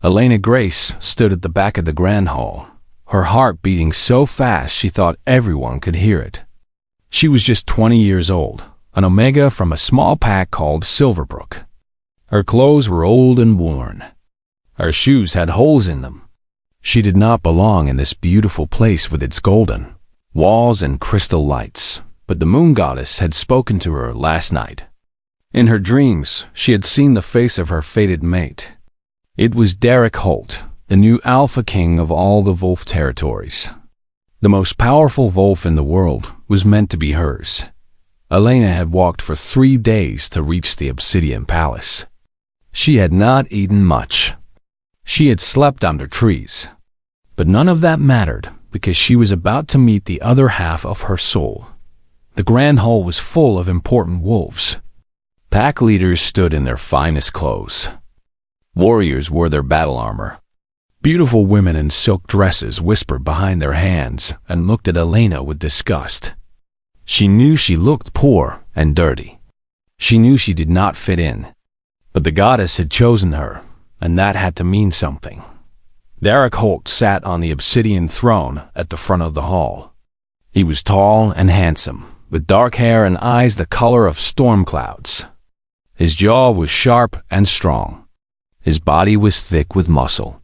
Elena Grace stood at the back of the grand hall, her heart beating so fast she thought everyone could hear it. She was just 20 years old, an Omega from a small pack called Silverbrook. Her clothes were old and worn. Her shoes had holes in them. She did not belong in this beautiful place with its golden walls and crystal lights, but the moon goddess had spoken to her last night. In her dreams, she had seen the face of her fated mate. It was Derek Holt, the new Alpha King of all the Wolf territories. The most powerful wolf in the world was meant to be hers. Elena had walked for 3 days to reach the Obsidian Palace. She had not eaten much. She had slept under trees. But none of that mattered because she was about to meet the other half of her soul. The grand hall was full of important wolves. Pack leaders stood in their finest clothes. Warriors wore their battle armor. Beautiful women in silk dresses whispered behind their hands and looked at Elena with disgust. She knew she looked poor and dirty. She knew she did not fit in. But the goddess had chosen her, and that had to mean something. Derek Holt sat on the obsidian throne at the front of the hall. He was tall and handsome, with dark hair and eyes the color of storm clouds. His jaw was sharp and strong. His body was thick with muscle.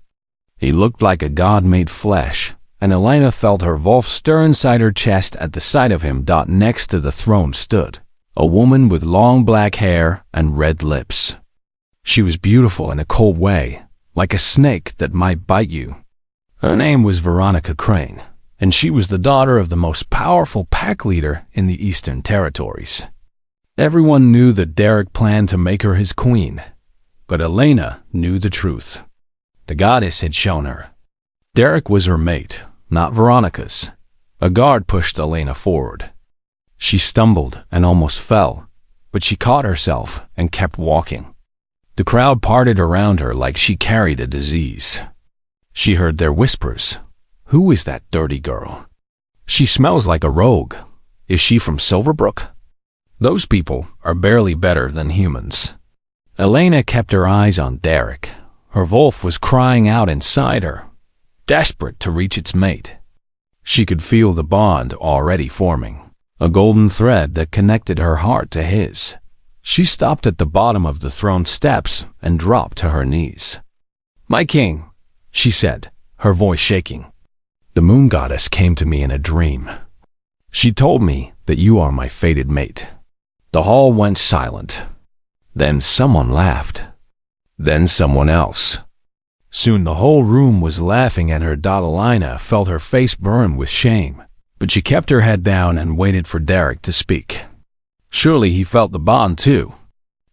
He looked like a god made flesh, and Elena felt her wolf stir inside her chest at the sight of him. Next to the throne stood a woman with long black hair and red lips. She was beautiful in a cold way, like a snake that might bite you. Her name was Veronica Crane, and she was the daughter of the most powerful pack leader in the Eastern Territories. Everyone knew that Derek planned to make her his queen, but Elena knew the truth. The goddess had shown her. Derek was her mate, not Veronica's. A guard pushed Elena forward. She stumbled and almost fell, but she caught herself and kept walking. The crowd parted around her like she carried a disease. She heard their whispers. Who is that dirty girl? She smells like a rogue. Is she from Silverbrook? Those people are barely better than humans. Elena kept her eyes on Derek. Her wolf was crying out inside her, desperate to reach its mate. She could feel the bond already forming, a golden thread that connected her heart to his. She stopped at the bottom of the throne steps and dropped to her knees. "My king," she said, her voice shaking. "The moon goddess came to me in a dream. She told me that you are my fated mate." The hall went silent. Then someone laughed. Then someone else. Soon the whole room was laughing at her. Elena felt her face burn with shame, but she kept her head down and waited for Derek to speak. Surely he felt the bond too.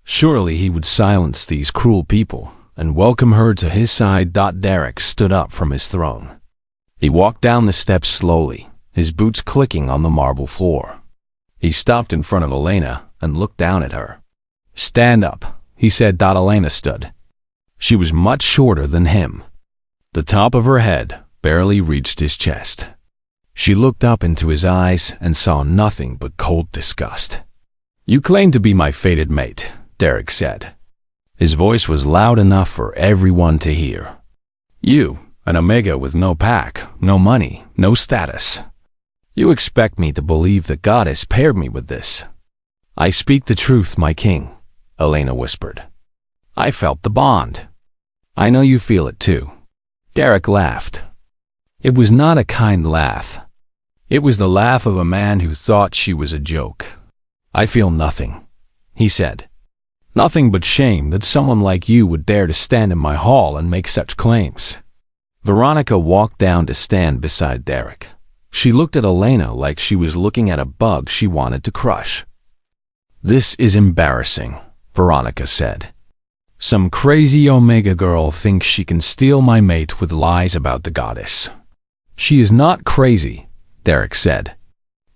Surely he would silence these cruel people and welcome her to his side. Derek stood up from his throne. He walked down the steps slowly, his boots clicking on the marble floor. He stopped in front of Elena and looked down at her. "Stand up," he said. Elena stood. She was much shorter than him. The top of her head barely reached his chest. She looked up into his eyes and saw nothing but cold disgust. "You claim to be my fated mate," Derek said. His voice was loud enough for everyone to hear. "You, an Omega with no pack, no money, no status. You expect me to believe the goddess paired me with this?" "I speak the truth, my king," Elena whispered. "I felt the bond." "I know you feel it too." Derek laughed. It was not a kind laugh. It was the laugh of a man who thought she was a joke. "I feel nothing," he said. "Nothing but shame that someone like you would dare to stand in my hall and make such claims." Veronica walked down to stand beside Derek. She looked at Elena like she was looking at a bug she wanted to crush. "This is embarrassing," Veronica said. "Some crazy Omega girl thinks she can steal my mate with lies about the goddess." "She is not crazy," Derek said.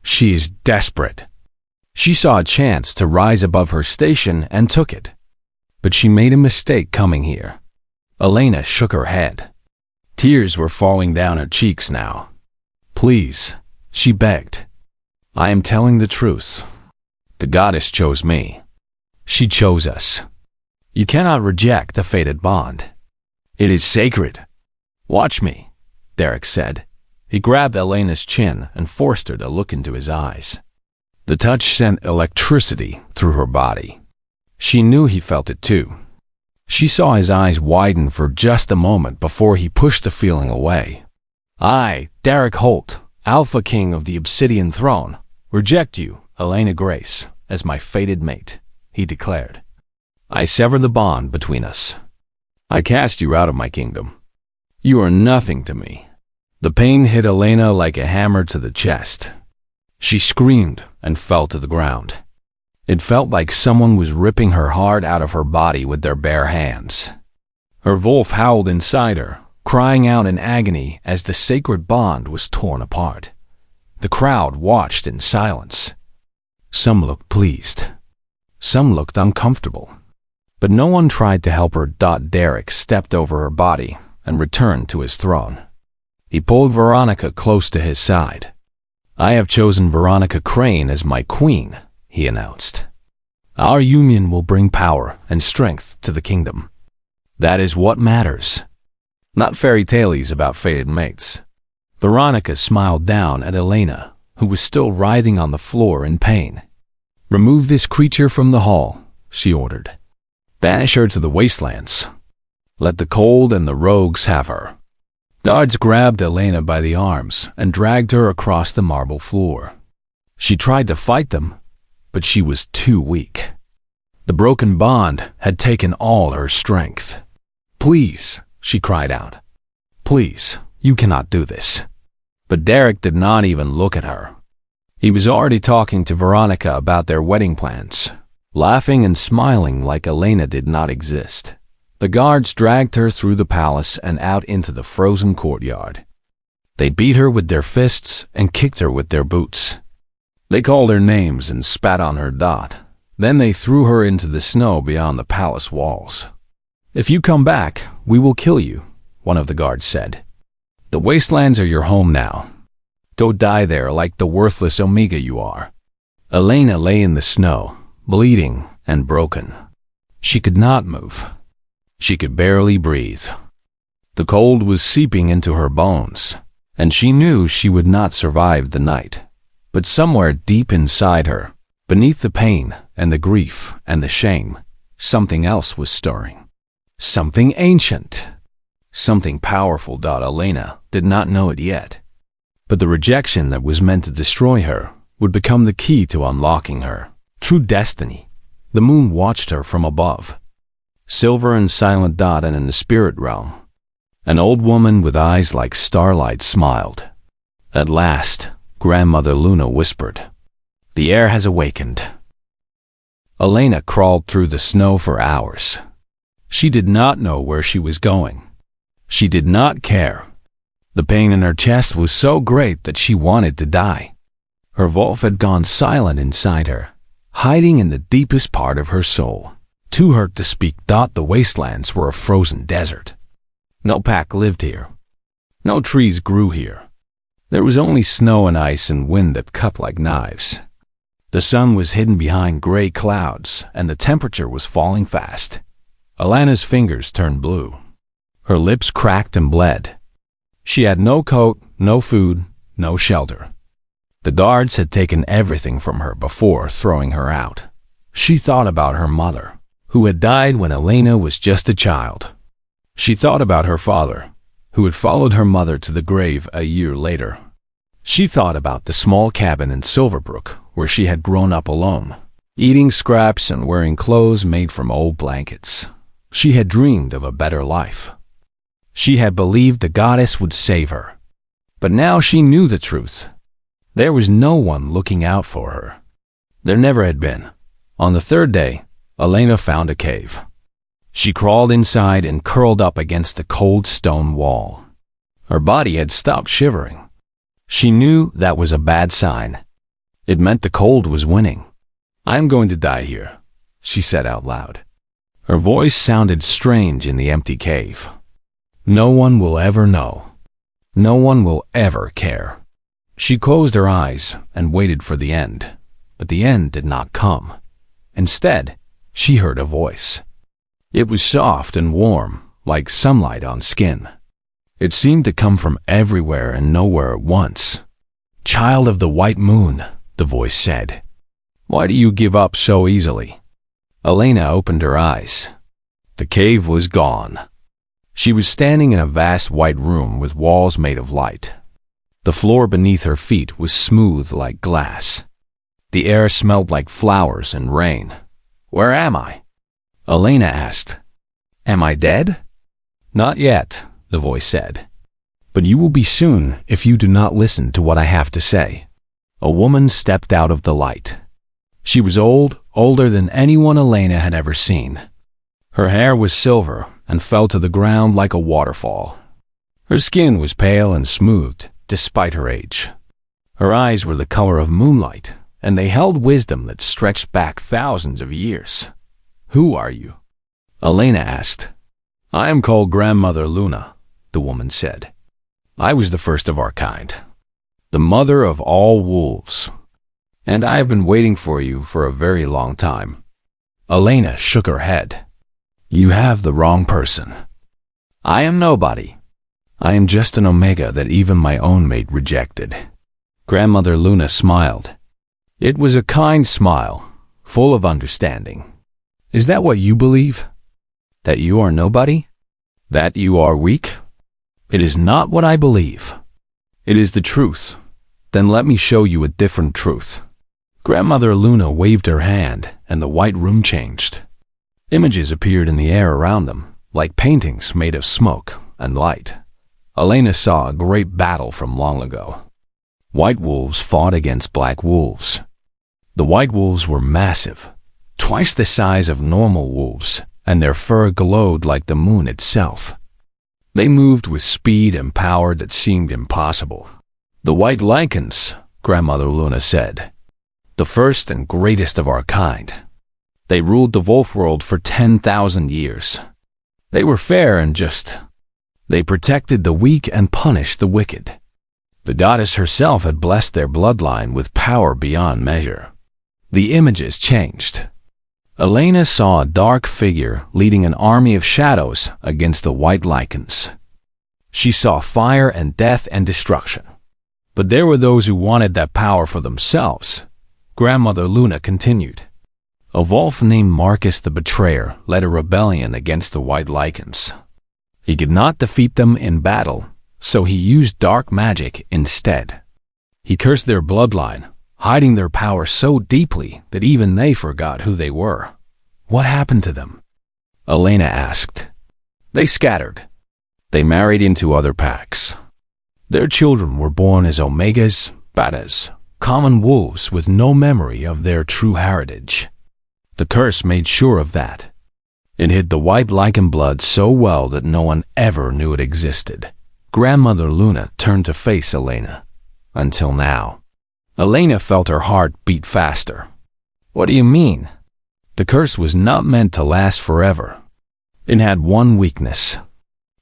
"She is desperate. She saw a chance to rise above her station and took it. But she made a mistake coming here." Elena shook her head. Tears were falling down her cheeks now. "Please," she begged. "I am telling the truth. The goddess chose me. She chose us. You cannot reject a fated bond." It is sacred. Watch me, Derek said. He grabbed Elena's chin and forced her to look into his eyes. The touch sent electricity through her body. She knew he felt it too. She saw his eyes widen for just a moment before he pushed the feeling away. I, Derek Holt, Alpha King of the Obsidian Throne, reject you, Elena Grace, as my fated mate, he declared. I sever the bond between us. I cast you out of my kingdom. You are nothing to me. The pain hit Elena like a hammer to the chest. She screamed and fell to the ground. It felt like someone was ripping her heart out of her body with their bare hands. Her wolf howled inside her, crying out in agony as the sacred bond was torn apart. The crowd watched in silence. Some looked pleased. Some looked uncomfortable. But no one tried to help her. Derek stepped over her body and returned to his throne. He pulled Veronica close to his side. I have chosen Veronica Crane as my queen, he announced. Our union will bring power and strength to the kingdom. That is what matters. Not fairy tales about fated mates. Veronica smiled down at Elena, who was still writhing on the floor in pain. Remove this creature from the hall, she ordered. Banish her to the wastelands. Let the cold and the rogues have her. Guards grabbed Elena by the arms and dragged her across the marble floor. She tried to fight them, but she was too weak. The broken bond had taken all her strength. Please, she cried out. Please, you cannot do this. But Derek did not even look at her. He was already talking to Veronica about their wedding plans, laughing and smiling like Elena did not exist. The guards dragged her through the palace and out into the frozen courtyard. They beat her with their fists and kicked her with their boots. They called her names and spat on her. Then they threw her into the snow beyond the palace walls. If you come back, we will kill you, one of the guards said. The wastelands are your home now. Go die there like the worthless Omega you are. Elena lay in the snow, bleeding and broken. She could not move. She could barely breathe. The cold was seeping into her bones, and she knew she would not survive the night. But somewhere deep inside her, beneath the pain and the grief and the shame, something else was stirring. Something ancient. Something powerful. Elena did not know it yet. But the rejection that was meant to destroy her would become the key to unlocking her true destiny. The moon watched her from above. Silver and silent. And in the spirit realm, an old woman with eyes like starlight smiled. At last, Grandmother Luna whispered, "The heir has awakened." Elena crawled through the snow for hours. She did not know where she was going. She did not care. The pain in her chest was so great that she wanted to die. Her wolf had gone silent inside her, hiding in the deepest part of her soul. Too hurt to speak. The wastelands were a frozen desert. No pack lived here. No trees grew here. There was only snow and ice and wind that cut like knives. The sun was hidden behind gray clouds, and the temperature was falling fast. Elena's fingers turned blue. Her lips cracked and bled. She had no coat, no food, no shelter. The guards had taken everything from her before throwing her out. She thought about her mother, who had died when Elena was just a child. She thought about her father, who had followed her mother to the grave a year later. She thought about the small cabin in Silverbrook where she had grown up alone, eating scraps and wearing clothes made from old blankets. She had dreamed of a better life. She had believed the goddess would save her. But now she knew the truth. There was no one looking out for her. There never had been. On the third day, Elena found a cave. She crawled inside and curled up against the cold stone wall. Her body had stopped shivering. She knew that was a bad sign. It meant the cold was winning. "I'm going to die here," she said out loud. Her voice sounded strange in the empty cave. No one will ever know. No one will ever care. She closed her eyes and waited for the end, but the end did not come. Instead, she heard a voice. It was soft and warm, like sunlight on skin. It seemed to come from everywhere and nowhere at once. "Child of the white moon," the voice said. "Why do you give up so easily?" Elena opened her eyes. The cave was gone. She was standing in a vast white room with walls made of light. The floor beneath her feet was smooth like glass. The air smelled like flowers and rain. "Where am I?" Elena asked. "Am I dead?" "Not yet," the voice said. "But you will be soon if you do not listen to what I have to say." A woman stepped out of the light. She was old, older than anyone Elena had ever seen. Her hair was silver and fell to the ground like a waterfall. Her skin was pale and smoothed, despite her age. Her eyes were the color of moonlight, and they held wisdom that stretched back thousands of years. "Who are you?" Elena asked. "I am called Grandmother Luna," the woman said. "I was the first of our kind, the mother of all wolves, and I have been waiting for you for a very long time." Elena shook her head. "You have the wrong person. I am nobody. I am just an omega that even my own mate rejected." Grandmother Luna smiled. It was a kind smile, full of understanding. "Is that what you believe? That you are nobody? That you are weak? It is not what I believe. It is the truth. Then let me show you a different truth." Grandmother Luna waved her hand, and the white room changed. Images appeared in the air around them, like paintings made of smoke and light. Elena saw a great battle from long ago. White wolves fought against black wolves. The white wolves were massive, twice the size of normal wolves, and their fur glowed like the moon itself. They moved with speed and power that seemed impossible. "The white Lycans," Grandmother Luna said. "The first and greatest of our kind. They ruled the wolf world for 10,000 years. They were fair and just. They protected the weak and punished the wicked. The goddess herself had blessed their bloodline with power beyond measure." The images changed. Elena saw a dark figure leading an army of shadows against the white Lycans. She saw fire and death and destruction. But there were those who wanted that power for themselves. Grandmother Luna continued. A wolf named Marcus the Betrayer led a rebellion against the white Lycans. He could not defeat them in battle, so he used dark magic instead. He cursed their bloodline, hiding their power so deeply that even they forgot who they were. "What happened to them?" Elena asked. "They scattered. They married into other packs. Their children were born as omegas, betas, common wolves with no memory of their true heritage. The curse made sure of that. It hid the white Lycan blood so well that no one ever knew it existed." Grandmother Luna turned to face Elena. "Until now." Elena felt her heart beat faster. "What do you mean?" "The curse was not meant to last forever. It had one weakness.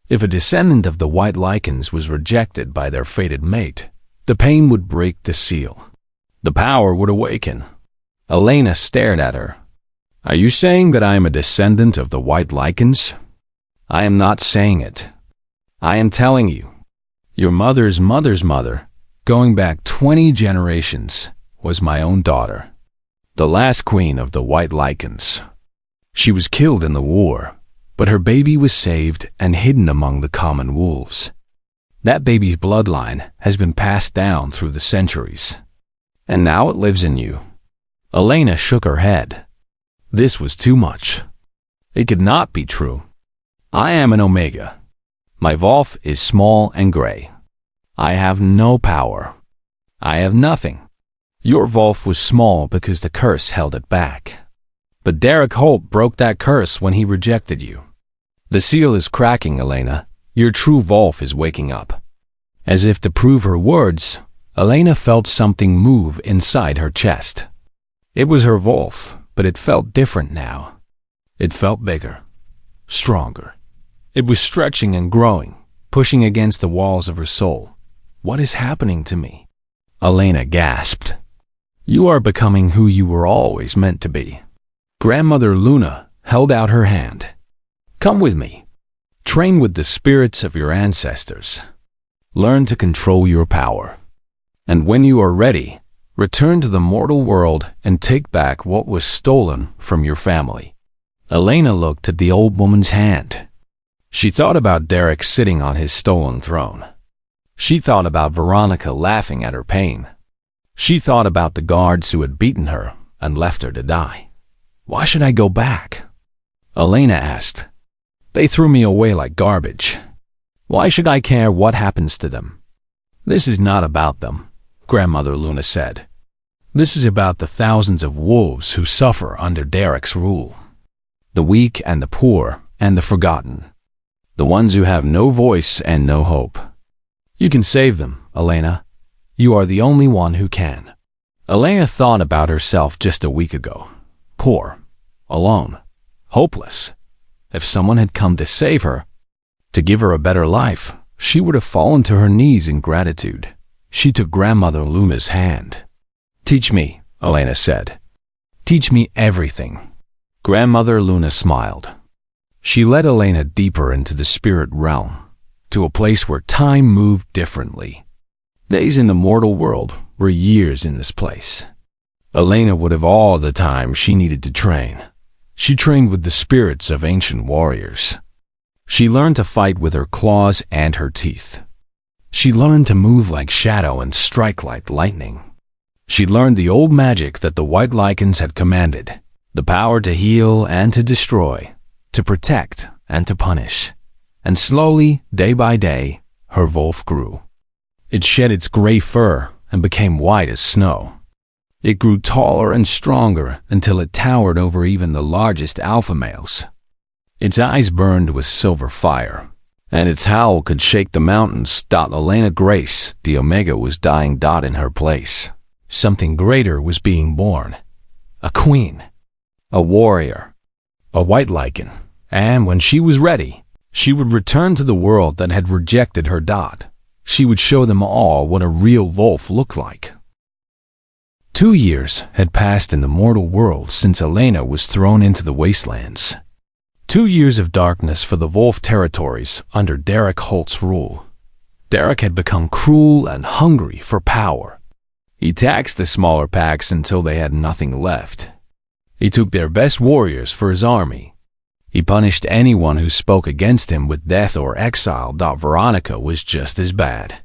If a descendant of the white Lycans was rejected by their fated mate, the pain would break the seal. The power would awaken." Elena stared at her. "Are you saying that I am a descendant of the white Lycans?" "I am not saying it. I am telling you. Your mother's mother's mother, going back 20 generations, was my own daughter, the last queen of the white Lycans. She was killed in the war, but her baby was saved and hidden among the common wolves. That baby's bloodline has been passed down through the centuries, and now it lives in you." Elena shook her head. This was too much. It could not be true. "I am an omega. My Volf is small and gray. I have no power. I have nothing. Your Volf was small because the curse held it back. But Derek Holt broke that curse when he rejected you. The seal is cracking, Elena. Your true Volf is waking up." As if to prove her words, Elena felt something move inside her chest. It was her Volf, but it felt different now. It felt bigger, stronger. It was stretching and growing, pushing against the walls of her soul. "What is happening to me?" Elena gasped. "You are becoming who you were always meant to be." Grandmother Luna held out her hand. "Come with me. Train with the spirits of your ancestors. Learn to control your power. And when you are ready, return to the mortal world and take back what was stolen from your family. Elena looked at the old woman's hand. She thought about Derek sitting on his stolen throne. She thought about Veronica laughing at her pain. She thought about the guards who had beaten her and left her to die. Why should I go back? Elena asked. They threw me away like garbage. Why should I care what happens to them? This is not about them, Grandmother Luna said. This is about the thousands of wolves who suffer under Derek's rule. The weak and the poor and the forgotten. The ones who have no voice and no hope. You can save them, Elena. You are the only one who can. Elena thought about herself just a week ago. Poor, alone, hopeless. If someone had come to save her, to give her a better life, she would have fallen to her knees in gratitude. She took Grandmother Luna's hand. Teach me, Elena said. Teach me everything. Grandmother Luna smiled. She led Elena deeper into the spirit realm, to a place where time moved differently. Days in the mortal world were years in this place. Elena would have all the time she needed to train. She trained with the spirits of ancient warriors. She learned to fight with her claws and her teeth. She learned to move like shadow and strike like lightning. She learned the old magic that the white Lycans had commanded, the power to heal and to destroy, to protect and to punish. And slowly, day by day, her wolf grew. It shed its gray fur and became white as snow. It grew taller and stronger until it towered over even the largest alpha males. Its eyes burned with silver fire, and its howl could shake the mountains. Elena Grace, the Omega, was dying. In her place, something greater was being born. A queen, a warrior, a white Lycan. And when she was ready, she would return to the world that had rejected her. She would show them all what a real wolf looked like. 2 years had passed in the mortal world since Elena was thrown into the wastelands. 2 years of darkness for the wolf territories under Derek Holt's rule. Derek had become cruel and hungry for power. He taxed the smaller packs until they had nothing left. He took their best warriors for his army. He punished anyone who spoke against him with death or exile. Veronica was just as bad.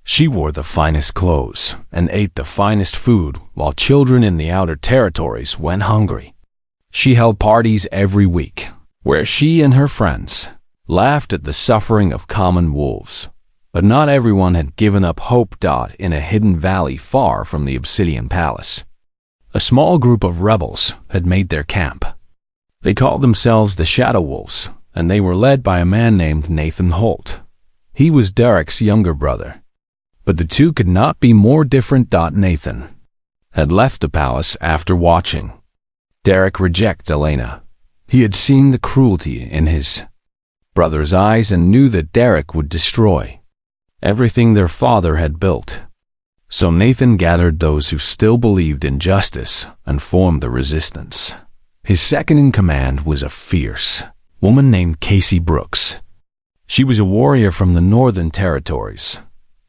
She wore the finest clothes and ate the finest food while children in the outer territories went hungry. She held parties every week where she and her friends laughed at the suffering of common wolves. But not everyone had given up hope. In a hidden valley far from the Obsidian Palace, a small group of rebels had made their camp. They called themselves the Shadow Wolves, and they were led by a man named Nathan Holt. He was Derek's younger brother. But the two could not be more different. Nathan had left the palace after watching Derek reject Elena. He had seen the cruelty in his brother's eyes and knew that Derek would destroy everything their father had built. So Nathan gathered those who still believed in justice and formed the resistance. His second in command was a fierce woman named Casey Brooks. She was a warrior from the Northern Territories,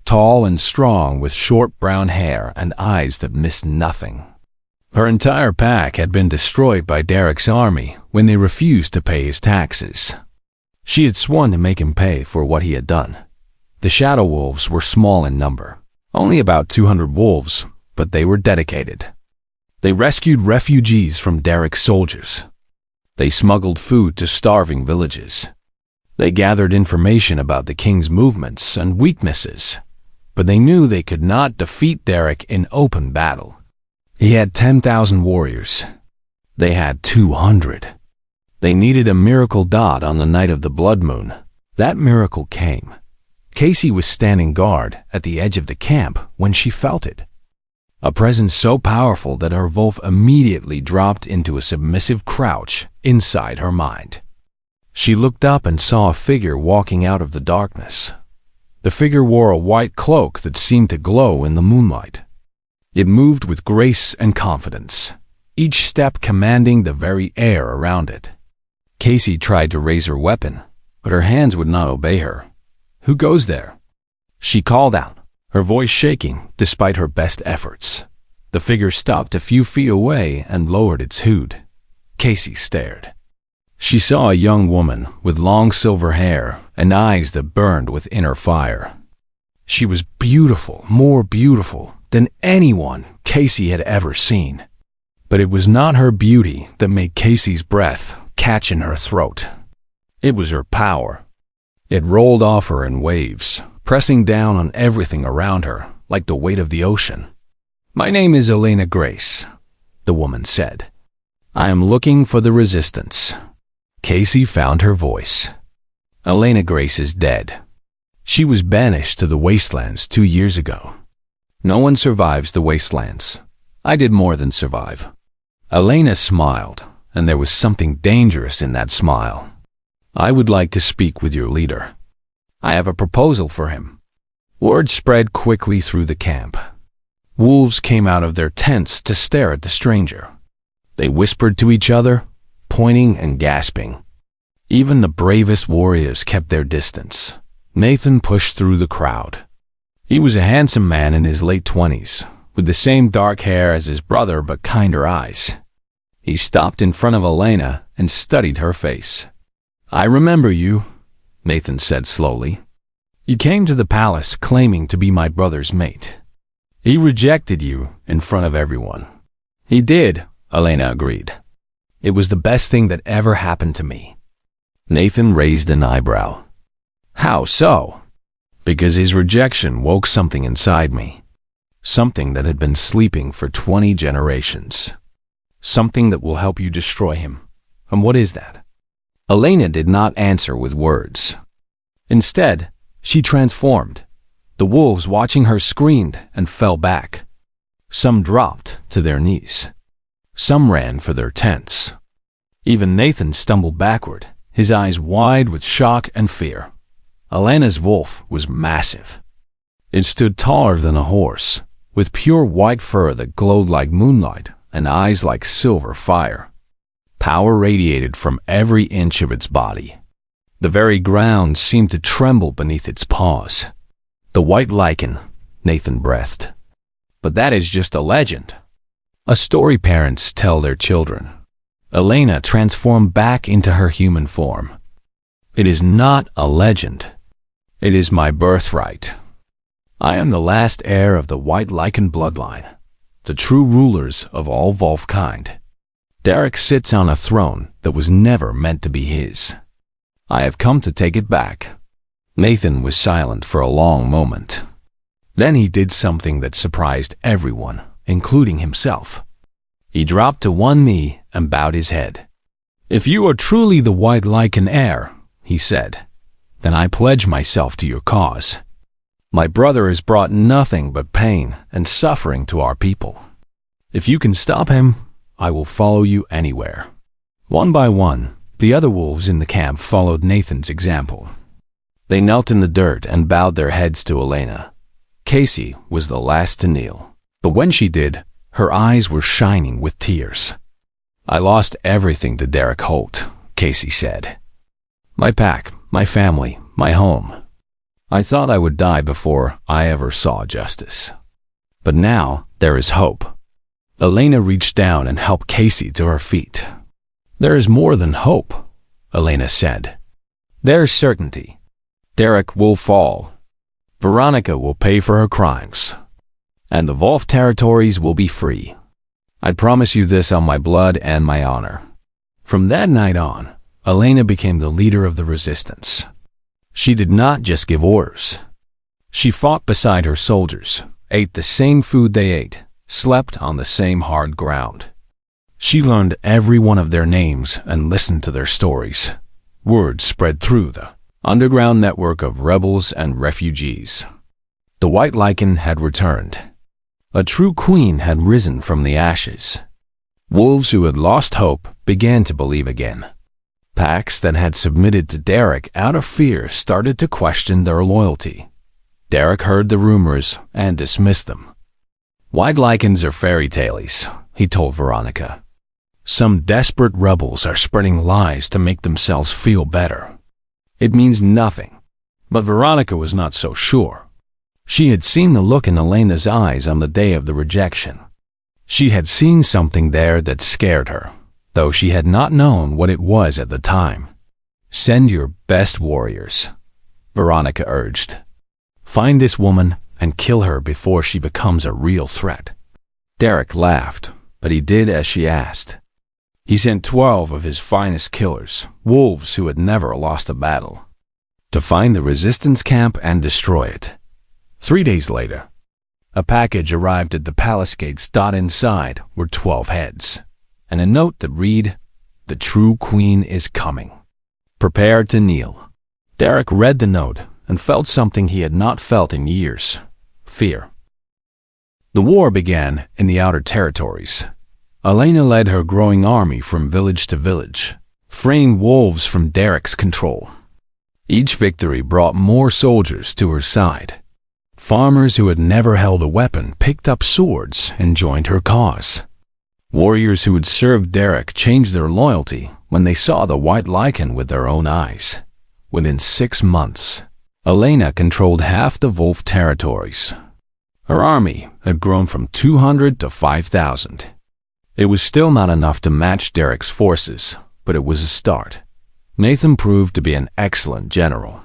tall and strong with short brown hair and eyes that missed nothing. Her entire pack had been destroyed by Derek's army when they refused to pay his taxes. She had sworn to make him pay for what he had done. The Shadow Wolves were small in number, only about 200 wolves, but they were dedicated. They rescued refugees from Derek's soldiers. They smuggled food to starving villages. They gathered information about the king's movements and weaknesses, but they knew they could not defeat Derek in open battle. He had 10,000 warriors. They had 200. They needed a miracle. On the night of the blood moon, that miracle came. Casey was standing guard at the edge of the camp when she felt it. A presence so powerful that her wolf immediately dropped into a submissive crouch inside her mind. She looked up and saw a figure walking out of the darkness. The figure wore a white cloak that seemed to glow in the moonlight. It moved with grace and confidence, each step commanding the very air around it. Casey tried to raise her weapon, but her hands would not obey her. "Who goes there?" she called out, her voice shaking despite her best efforts. The figure stopped a few feet away and lowered its hood. Casey stared. She saw a young woman with long silver hair and eyes that burned with inner fire. She was beautiful, more beautiful than anyone Casey had ever seen. But it was not her beauty that made Casey's breath catch in her throat. It was her power. It rolled off her in waves, pressing down on everything around her like the weight of the ocean. "My name is Elena Grace," the woman said. "I am looking for the Resistance." Casey found her voice. Elena Grace is dead. She was banished to the Wastelands 2 years ago. No one survives the Wastelands. I did more than survive. Elena smiled, and there was something dangerous in that smile. "I would like to speak with your leader. I have a proposal for him." Word spread quickly through the camp. Wolves came out of their tents to stare at the stranger. They whispered to each other, pointing and gasping. Even the bravest warriors kept their distance. Nathan pushed through the crowd. He was a handsome man in his late 20s, with the same dark hair as his brother but kinder eyes. He stopped in front of Elena and studied her face. "I remember you," Nathan said slowly. "You came to the palace claiming to be my brother's mate. He rejected you in front of everyone." "He did," Elena agreed. "It was the best thing that ever happened to me." Nathan raised an eyebrow. "How so?" "Because his rejection woke something inside me. Something that had been sleeping for 20 generations. Something that will help you destroy him. And what is that?" Elena did not answer with words. Instead, she transformed. The wolves watching her screamed and fell back. Some dropped to their knees. Some ran for their tents. Even Nathan stumbled backward, his eyes wide with shock and fear. Elena's wolf was massive. It stood taller than a horse, with pure white fur that glowed like moonlight and eyes like silver fire. Power radiated from every inch of its body. The very ground seemed to tremble beneath its paws. "The white Lycan," Nathan breathed. "But that is just a legend. A story parents tell their children." Elena transformed back into her human form. "It is not a legend. It is my birthright. I am the last heir of the white Lycan bloodline, the true rulers of all Wolfkind. Derek sits on a throne that was never meant to be his. I have come to take it back." Nathan was silent for a long moment. Then he did something that surprised everyone, including himself. He dropped to one knee and bowed his head. "If you are truly the white Lycan heir," he said, "then I pledge myself to your cause. My brother has brought nothing but pain and suffering to our people. If you can stop him, I will follow you anywhere." One by one, the other wolves in the camp followed Nathan's example. They knelt in the dirt and bowed their heads to Elena. Casey was the last to kneel. But when she did, her eyes were shining with tears. "I lost everything to Derek Holt," Casey said. "My pack, my family, my home. I thought I would die before I ever saw justice. But now there is hope." Elena reached down and helped Casey to her feet. "There is more than hope," Elena said. "There is certainty. Derek will fall. Veronica will pay for her crimes. And the Wolf territories will be free. I promise you this on my blood and my honor." From that night on, Elena became the leader of the resistance. She did not just give orders. She fought beside her soldiers, ate the same food they ate, slept on the same hard ground. She learned every one of their names and listened to their stories. Word spread through the underground network of rebels and refugees. The white Lycan had returned. A true queen had risen from the ashes. Wolves who had lost hope began to believe again. Packs that had submitted to Derek out of fear started to question their loyalty. Derek heard the rumors and dismissed them. "White Lycans are fairy tales," he told Veronica. "Some desperate rebels are spreading lies to make themselves feel better. It means nothing. But Veronica was not so sure. She had seen the look in Elena's eyes on the day of the rejection. She had seen something there that scared her, though she had not known what it was at the time. "Send your best warriors," Veronica urged. "Find this woman and kill her before she becomes a real threat." Derek laughed, but he did as she asked. He sent 12 of his finest killers, wolves who had never lost a battle, to find the resistance camp and destroy it. 3 days later, a package arrived at the palace gates. Inside were 12 heads, and a note that read, "The true queen is coming. Prepare to kneel." Derek read the note and felt something he had not felt in years: fear. The war began in the outer territories. Elena led her growing army from village to village, freeing wolves from Derek's control. Each victory brought more soldiers to her side. Farmers who had never held a weapon picked up swords and joined her cause. Warriors who had served Derek changed their loyalty when they saw the white Lycan with their own eyes. Within 6 months, Elena controlled half the wolf territories. Her army had grown from 200 to 5,000. It was still not enough to match Derek's forces, but it was a start. Nathan proved to be an excellent general.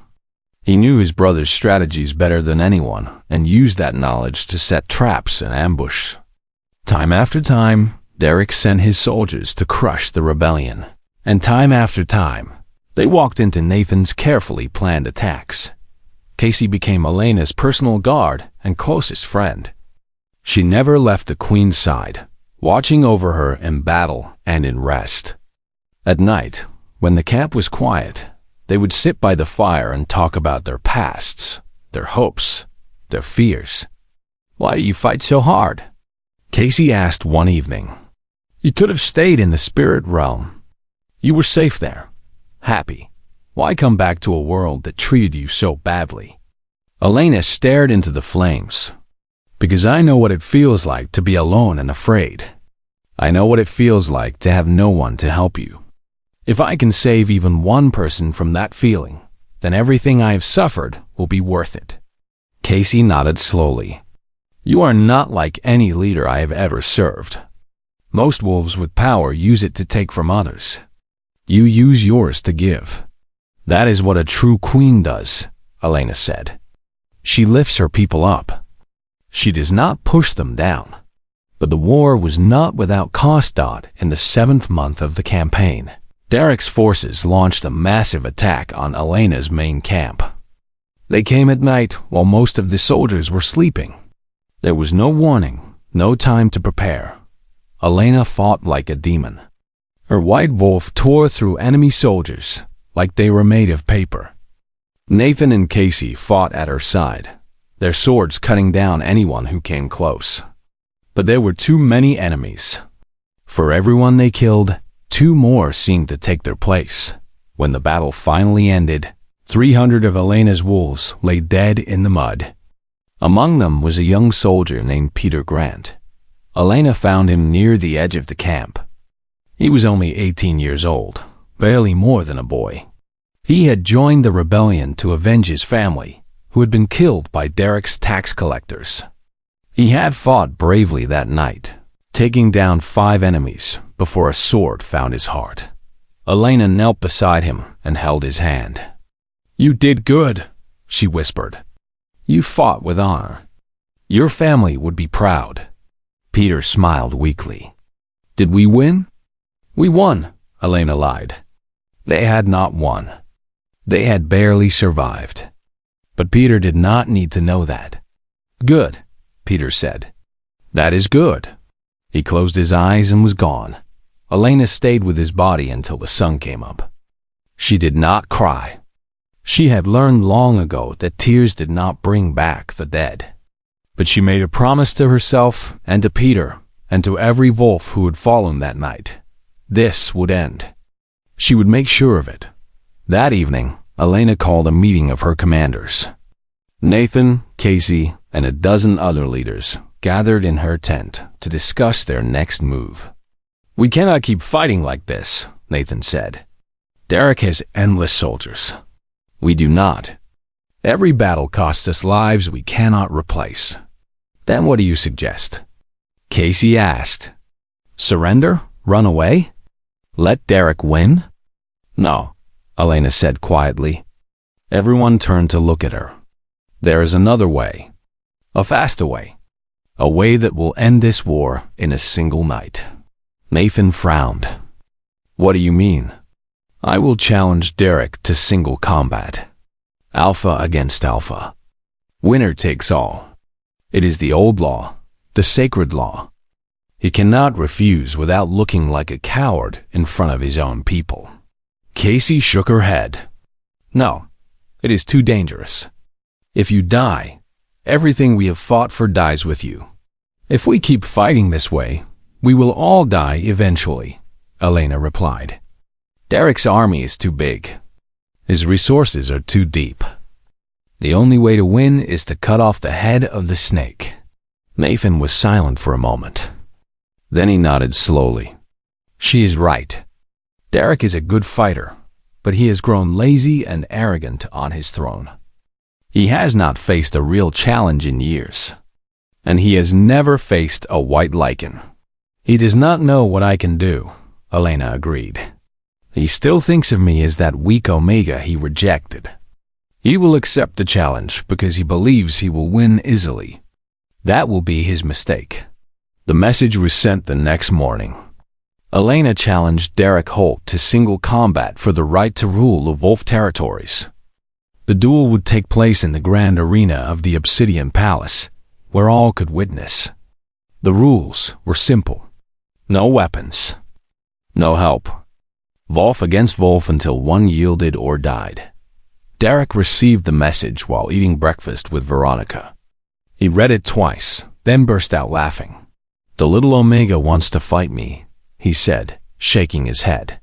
He knew his brother's strategies better than anyone and used that knowledge to set traps and ambush. Time after time, Derek sent his soldiers to crush the rebellion, and time after time, they walked into Nathan's carefully planned attacks. Casey became Elena's personal guard and closest friend. She never left the queen's side, watching over her in battle and in rest. At night, when the camp was quiet, they would sit by the fire and talk about their pasts, their hopes, their fears. "Why do you fight so hard?" Casey asked one evening. "You could have stayed in the spirit realm. You were safe there, happy. Why come back to a world that treated you so badly?" Elena stared into the flames. "Because I know what it feels like to be alone and afraid. I know what it feels like to have no one to help you. If I can save even one person from that feeling, then everything I have suffered will be worth it." Casey nodded slowly. "You are not like any leader I have ever served. Most wolves with power use it to take from others. You use yours to give. That is what a true queen does," Elena said. "She lifts her people up. She does not push them down." But the war was not without cost. In the 7th month of the campaign, Derek's forces launched a massive attack on Elena's main camp. They came at night while most of the soldiers were sleeping. There was no warning, no time to prepare. Elena fought like a demon. Her white wolf tore through enemy soldiers like they were made of paper. Nathan and Casey fought at her side, their swords cutting down anyone who came close. But there were too many enemies. For everyone they killed, 2 more seemed to take their place. When the battle finally ended, 300 of Elena's wolves lay dead in the mud. Among them was a young soldier named Peter Grant. Elena found him near the edge of the camp. He was only 18 years old, barely more than a boy. He had joined the rebellion to avenge his family, who had been killed by Derek's tax collectors. He had fought bravely that night, taking down 5 enemies before a sword found his heart. Elena knelt beside him and held his hand. "You did good," she whispered. "You fought with honor. Your family would be proud." Peter smiled weakly. "Did we win?" "We won," Elena lied. They had not won. They had barely survived. But Peter did not need to know that. "Good," Peter said. "That is good." He closed his eyes and was gone. Elena stayed with his body until the sun came up. She did not cry. She had learned long ago that tears did not bring back the dead. But she made a promise to herself and to Peter and to every wolf who had fallen that night. This would end. She would make sure of it. That evening, Elena called a meeting of her commanders. Nathan, Casey, and a dozen other leaders gathered in her tent to discuss their next move. "We cannot keep fighting like this," Nathan said. "Derek has endless soldiers. We do not. Every battle costs us lives we cannot replace. Then what do you suggest? Casey asked. Surrender? Run away? Let Derek win? No, Elena said quietly. Everyone turned to look at her. There is another way. A faster way. A way that will end this war in a single night. Nathan frowned. What do you mean? I will challenge Derek to single combat. Alpha against alpha. Winner takes all. It is the old law, the sacred law. He cannot refuse without looking like a coward in front of his own people. Casey shook her head. No, it is too dangerous. If you die, everything we have fought for dies with you. If we keep fighting this way, we will all die eventually, Elena replied. Derek's army is too big. His resources are too deep. The only way to win is to cut off the head of the snake. Nathan was silent for a moment. Then he nodded slowly. She is right. Derek is a good fighter, but he has grown lazy and arrogant on his throne. He has not faced a real challenge in years, and he has never faced a white Lycan. He does not know what I can do, Elena agreed. He still thinks of me as that weak Omega he rejected. He will accept the challenge because he believes he will win easily. That will be his mistake. The message was sent the next morning. Elena challenged Derek Holt to single combat for the right to rule the Wolf territories. The duel would take place in the grand arena of the Obsidian Palace, where all could witness. The rules were simple. No weapons. No help. Wolf against Wolf until one yielded or died. Derek received the message while eating breakfast with Veronica. He read it twice, then burst out laughing. The little Omega wants to fight me, he said, shaking his head.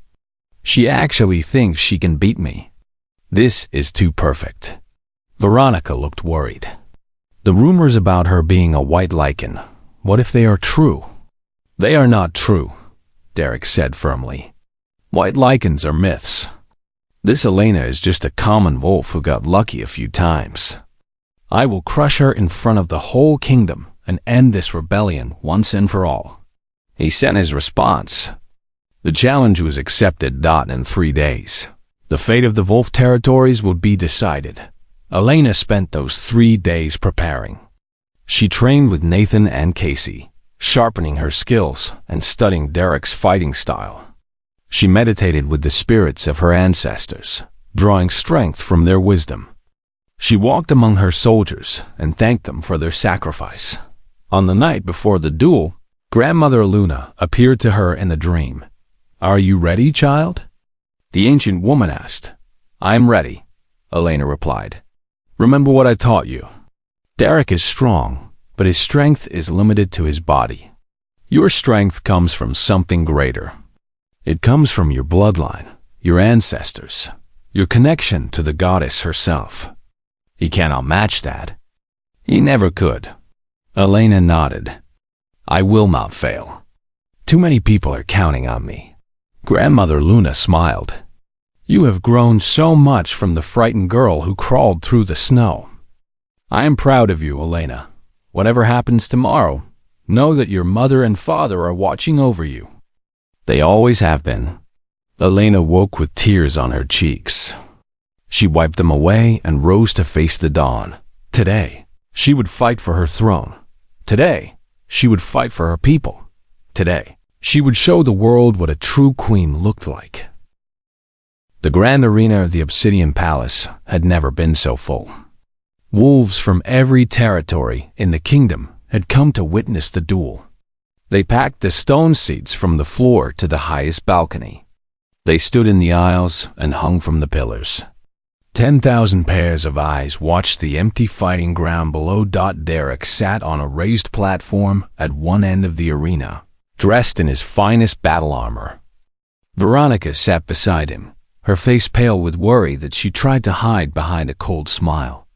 She actually thinks she can beat me. This is too perfect. Veronica looked worried. The rumors about her being a white Lycan, what if they are true? They are not true, Derek said firmly. White Lycans are myths. This Elena is just a common wolf who got lucky a few times. I will crush her in front of the whole kingdom and end this rebellion once and for all. He sent his response. The challenge was accepted. In 3 days, the fate of the Wolf territories would be decided. Elena spent those 3 days preparing. She trained with Nathan and Casey, sharpening her skills and studying Derek's fighting style. She meditated with the spirits of her ancestors, drawing strength from their wisdom. She walked among her soldiers and thanked them for their sacrifice. On the night before the duel, Grandmother Luna appeared to her in a dream. Are you ready, child? The ancient woman asked. I am ready, Elena replied. Remember what I taught you. Derek is strong, but his strength is limited to his body. Your strength comes from something greater. It comes from your bloodline, your ancestors, your connection to the goddess herself. He cannot match that. He never could. Elena nodded. I will not fail. Too many people are counting on me. Grandmother Luna smiled. You have grown so much from the frightened girl who crawled through the snow. I am proud of you, Elena. Whatever happens tomorrow, know that your mother and father are watching over you. They always have been. Elena woke with tears on her cheeks. She wiped them away and rose to face the dawn. Today, she would fight for her throne. Today, she would fight for her people. Today, she would show the world what a true queen looked like. The grand arena of the Obsidian Palace had never been so full. Wolves from every territory in the kingdom had come to witness the duel. They packed the stone seats from the floor to the highest balcony. They stood in the aisles and hung from the pillars. 10,000 pairs of eyes watched the empty fighting ground below. Derek sat on a raised platform at one end of the arena, dressed in his finest battle armor. Veronica sat beside him, her face pale with worry that she tried to hide behind a cold smile.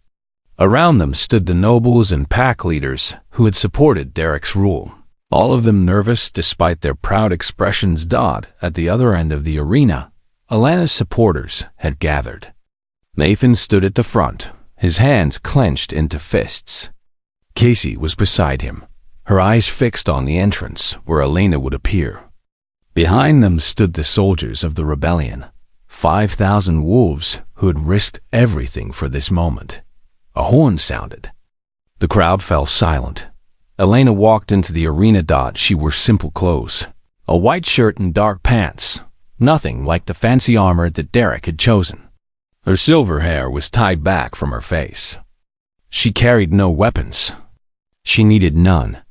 Around them stood the nobles and pack leaders who had supported Derek's rule, all of them nervous despite their proud expressions. At the other end of the arena, Elena's supporters had gathered. Nathan stood at the front, his hands clenched into fists. Casey was beside him, her eyes fixed on the entrance where Elena would appear. Behind them stood the soldiers of the rebellion, 5,000 wolves who had risked everything for this moment. A horn sounded. The crowd fell silent. Elena walked into the arena. She wore simple clothes, a white shirt and dark pants, nothing like the fancy armor that Derek had chosen. Her silver hair was tied back from her face. She carried no weapons. She needed none.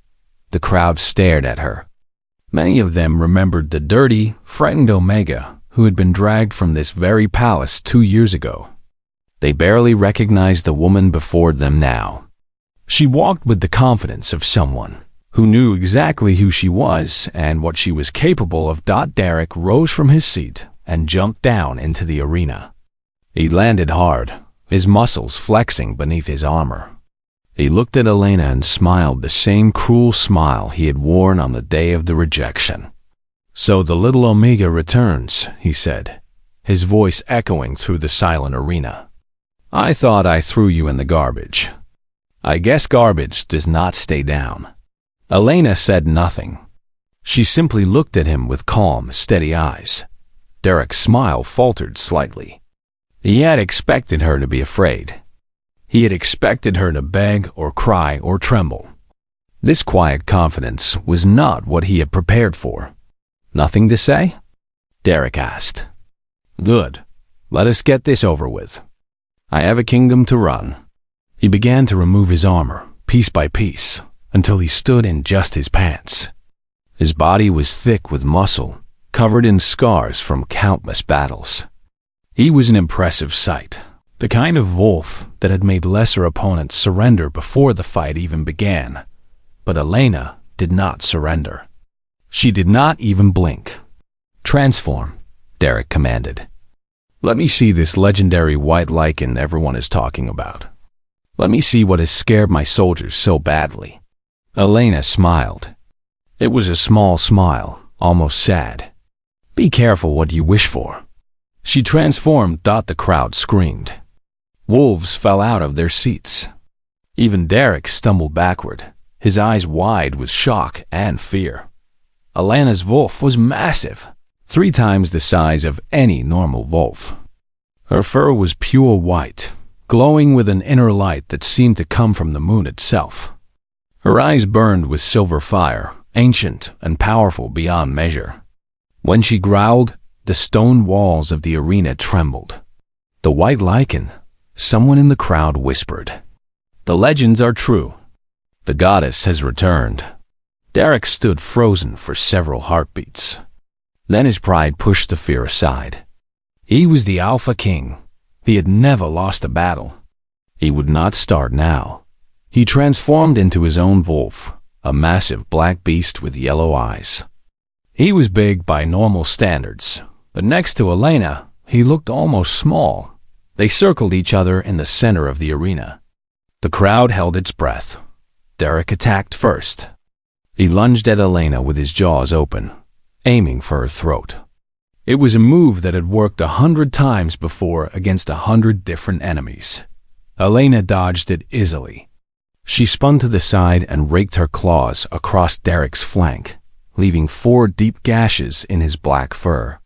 The crowd stared at her. Many of them remembered the dirty, frightened Omega who had been dragged from this very palace 2 years ago. They barely recognized the woman before them now. She walked with the confidence of someone who knew exactly who she was and what she was capable of. Derek rose from his seat and jumped down into the arena. He landed hard, his muscles flexing beneath his armor. He looked at Elena and smiled the same cruel smile he had worn on the day of the rejection. "So the little Omega returns," he said, his voice echoing through the silent arena. "I thought I threw you in the garbage. I guess garbage does not stay down." Elena said nothing. She simply looked at him with calm, steady eyes. Derek's smile faltered slightly. He had expected her to be afraid. He had expected her to beg or cry or tremble. This quiet confidence was not what he had prepared for. "Nothing to say?" Derek asked. "Good. Let us get this over with. I have a kingdom to run." He began to remove his armor, piece by piece, until he stood in just his pants. His body was thick with muscle, covered in scars from countless battles. He was an impressive sight, the kind of wolf that had made lesser opponents surrender before the fight even began. But Elena did not surrender. She did not even blink. "Transform," Derek commanded. "Let me see this legendary white Lycan everyone is talking about. Let me see what has scared my soldiers so badly." Elena smiled. It was a small smile, almost sad. "Be careful what you wish for." She transformed. The crowd screamed. Wolves fell out of their seats. Even Derek stumbled backward, his eyes wide with shock and fear. Elena's wolf was massive, 3 times the size of any normal wolf. Her fur was pure white, glowing with an inner light that seemed to come from the moon itself. Her eyes burned with silver fire, ancient and powerful beyond measure. When she growled, the stone walls of the arena trembled. "The white Lycan," someone in the crowd whispered. "The legends are true. The goddess has returned." Derek stood frozen for several heartbeats. Then his pride pushed the fear aside. He was the Alpha King. He had never lost a battle. He would not start now. He transformed into his own wolf, a massive black beast with yellow eyes. He was big by normal standards, but next to Elena, he looked almost small. They circled each other in the center of the arena. The crowd held its breath. Derek attacked first. He lunged at Elena with his jaws open, aiming for her throat. It was a move that had worked 100 times before against 100 different enemies. Elena dodged it easily. She spun to the side and raked her claws across Derek's flank, leaving 4 deep gashes in his black fur.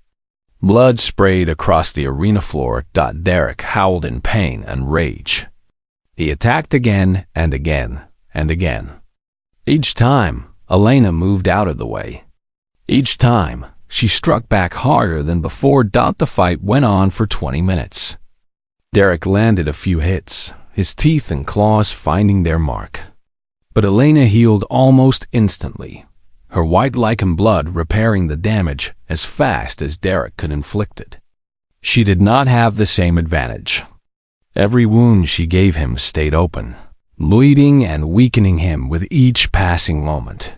Blood sprayed across the arena floor. Derek howled in pain and rage. He attacked again and again and again. Each time, Elena moved out of the way. Each time, she struck back harder than before. The fight went on for 20 minutes. Derek landed a few hits, his teeth and claws finding their mark. But Elena healed almost instantly, her white Lycan blood repairing the damage as fast as Derek could inflict it. She did not have the same advantage. Every wound she gave him stayed open, bleeding and weakening him with each passing moment.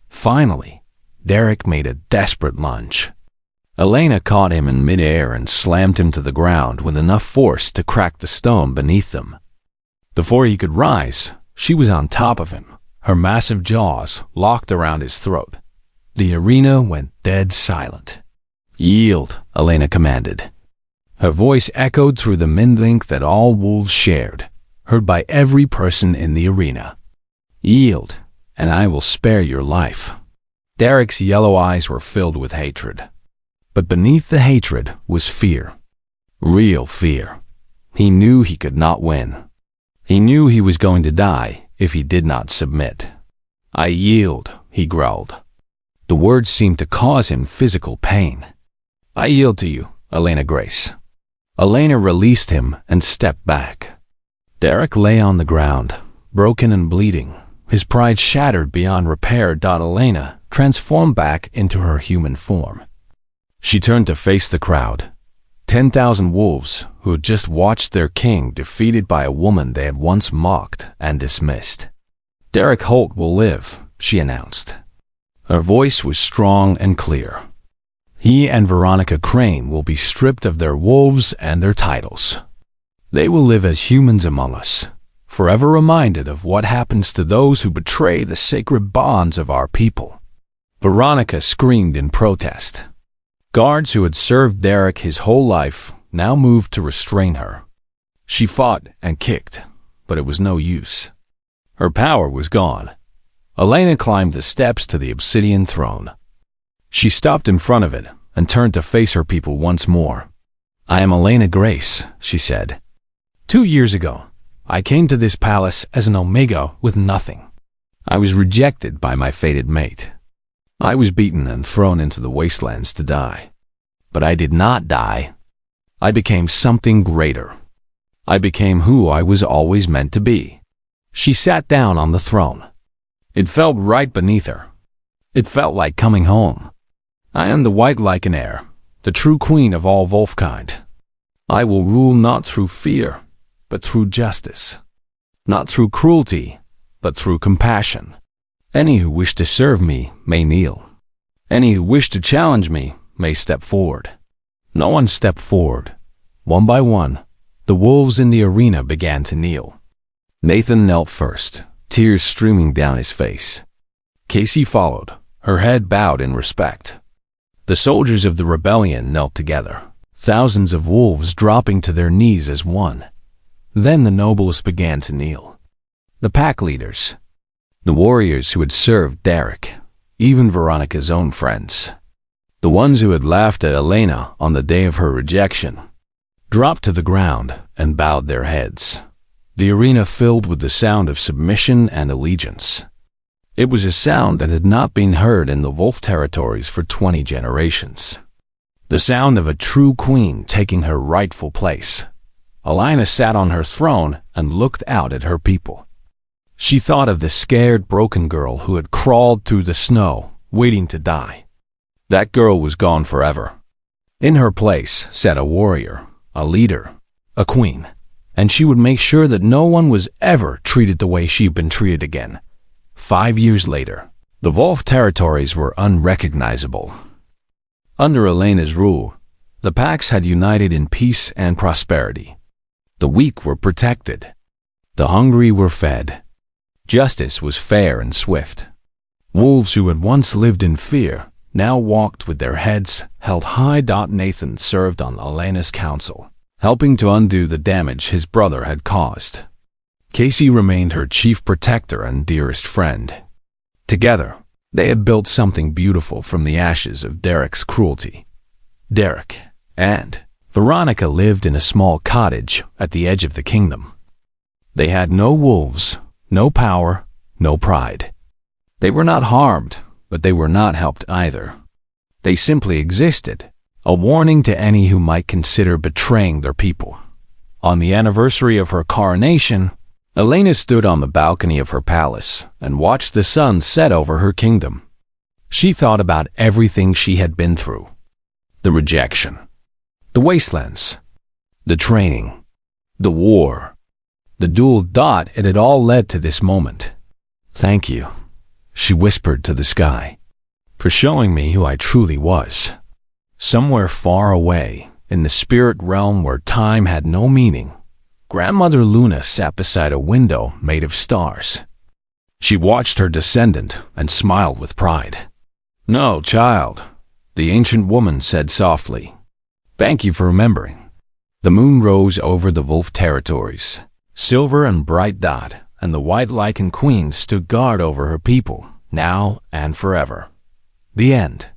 Finally, Derek made a desperate lunge. Elena caught him in midair and slammed him to the ground with enough force to crack the stone beneath them. Before he could rise, she was on top of him, her massive jaws locked around his throat. The arena went dead silent. "Yield," Elena commanded. Her voice echoed through the midlink that all wolves shared, heard by every person in the arena. Yield, and I will spare your life. Derek's yellow eyes were filled with hatred. But beneath the hatred was fear. Real fear. He knew he could not win. He knew he was going to die if he did not submit. I yield, he growled. The words seemed to cause him physical pain. I yield to you, Elena Grace. Elena released him and stepped back. Derek lay on the ground, broken and bleeding, his pride shattered beyond repair. Elena transformed back into her human form. She turned to face the crowd. 10,000 wolves who had just watched their king defeated by a woman they had once mocked and dismissed. Derek Holt will live, she announced. Her voice was strong and clear. He and Veronica Crane will be stripped of their wolves and their titles. They will live as humans among us, forever reminded of what happens to those who betray the sacred bonds of our people. Veronica screamed in protest. Guards who had served Derek his whole life now moved to restrain her. She fought and kicked, but it was no use. Her power was gone. Elena climbed the steps to the obsidian throne. She stopped in front of it and turned to face her people once more. I am Elena Grace, she said. 2 years ago, I came to this palace as an Omega with nothing. I was rejected by my fated mate. I was beaten and thrown into the wastelands to die. But I did not die. I became something greater. I became who I was always meant to be. She sat down on the throne. It felt right beneath her. It felt like coming home. I am the white Lycan Heir, the true queen of all wolfkind. I will rule not through fear, but through justice. Not through cruelty, but through compassion. Any who wish to serve me may kneel. Any who wish to challenge me may step forward. No one stepped forward. One by one, the wolves in the arena began to kneel. Nathan knelt first, tears streaming down his face. Casey followed, her head bowed in respect. The soldiers of the rebellion knelt together, thousands of wolves dropping to their knees as one. Then the nobles began to kneel. The pack leaders, the warriors who had served Derek, even Veronica's own friends, the ones who had laughed at Elena on the day of her rejection, dropped to the ground and bowed their heads. The arena filled with the sound of submission and allegiance. It was a sound that had not been heard in the wolf territories for 20 generations. The sound of a true queen taking her rightful place. Elena sat on her throne and looked out at her people. She thought of the scared, broken girl who had crawled through the snow, waiting to die. That girl was gone forever. In her place sat a warrior, a leader, a queen, and she would make sure that no one was ever treated the way she'd been treated again. 5 years later, the wolf territories were unrecognizable. Under Elena's rule, the packs had united in peace and prosperity. The weak were protected. The hungry were fed. Justice was fair and swift. Wolves who had once lived in fear now walked with their heads held high. Nathan served on Elena's council, helping to undo the damage his brother had caused. Casey remained her chief protector and dearest friend. Together, they had built something beautiful from the ashes of Derek's cruelty. Derek and Veronica lived in a small cottage at the edge of the kingdom. They had no wolves, no power, no pride. They were not harmed, but they were not helped either. They simply existed, a warning to any who might consider betraying their people. On the anniversary of her coronation, Elena stood on the balcony of her palace and watched the sun set over her kingdom. She thought about everything she had been through. The rejection, the wastelands, the training, the war, the dual. It had all led to this moment. Thank you, she whispered to the sky, for showing me who I truly was. Somewhere far away, in the spirit realm where time had no meaning, Grandmother Luna sat beside a window made of stars. She watched her descendant and smiled with pride. No, child, the ancient woman said softly. Thank you for remembering. The moon rose over the wolf territories, silver and bright dot, and the white Lycan queen stood guard over her people, now and forever. The end.